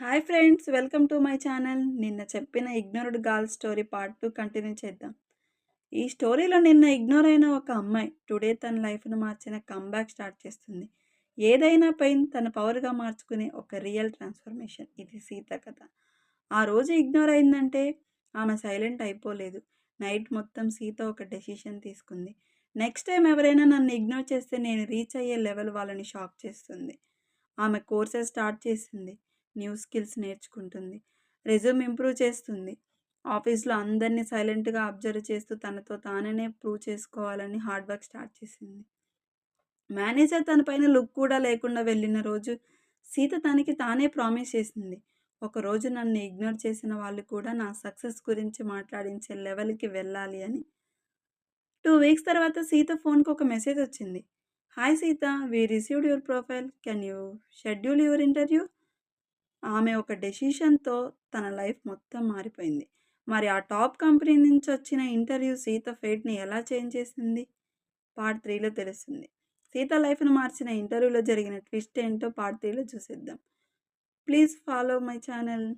Hi friends, welcome to my channel. నిన్న చెప్పిన ignored girl story part 2 continue చేద్దాం. ఈ స్టోరీలో నిన్న ఇగ్నోర్ అయిన ఒక అమ్మాయి టుడే తన లైఫ్ను మార్చిన కంబ్యాక్ స్టార్ట్ చేస్తుంది. ఏదైనా పెయిన్ తన పవర్గా మార్చుకునే ఒక రియల్ ట్రాన్స్ఫర్మేషన్. ఇది సీత కథ. ఆ రోజు ఇగ్నోర్ అయిందంటే ఆమె సైలెంట్ అయిపోలేదు. నైట్ మొత్తం సీత ఒక డెసిషన్ తీసుకుంది. నెక్స్ట్ టైం ఎవరైనా నన్ను ఇగ్నోర్ చేస్తే నేను రీచ్ అయ్యే లెవెల్ వాళ్ళని షాక్ చేస్తుంది. ఆమె కోర్సెస్ స్టార్ట్ చేసింది. న్యూ స్కిల్స్ నేర్చుకుంటుంది. రెజ్యూమ్ ఇంప్రూవ్ చేస్తుంది. ఆఫీస్‌లో అందరిని సైలెంట్‌గా అబ్జర్వ్ చేస్తూ తనతో తాననే ప్రూవ్ చేసుకోవాలని హార్డ్ వర్క్ స్టార్ట్ చేసింది. మేనేజర్ తన పైన లుక్ కూడా లేకుండా వెళ్ళిన రోజు సీత తనకి తానే ప్రామిస్ చేసింది. ఒకరోజు నన్ను ఇగ్నోర్ చేసిన వాళ్ళు కూడా నా సక్సెస్ గురించి మాట్లాడించే లెవెల్‌కి వెళ్ళాలి అని. 2 వీక్స్ తర్వాత సీత ఫోన్‌కి ఒక మెసేజ్ వచ్చింది. Hi Sita, we received your profile. Can you schedule your interview? ఆమె ఒక డెసిషన్‌తో తన లైఫ్ మొత్తం మారిపోయింది. మరి ఆ టాప్ కంపెనీ నుంచి వచ్చిన ఇంటర్వ్యూ సీత ఫేట్‌ని ఎలా చేంజ్ చేసింది? పార్ట్ 3లో తెలుస్తుంది. సీత లైఫ్‌ను మార్చిన ఇంటర్వ్యూలో జరిగిన ట్విస్ట్ ఏంటో పార్ట్ 3లో చూసేద్దాం. Please follow my channel.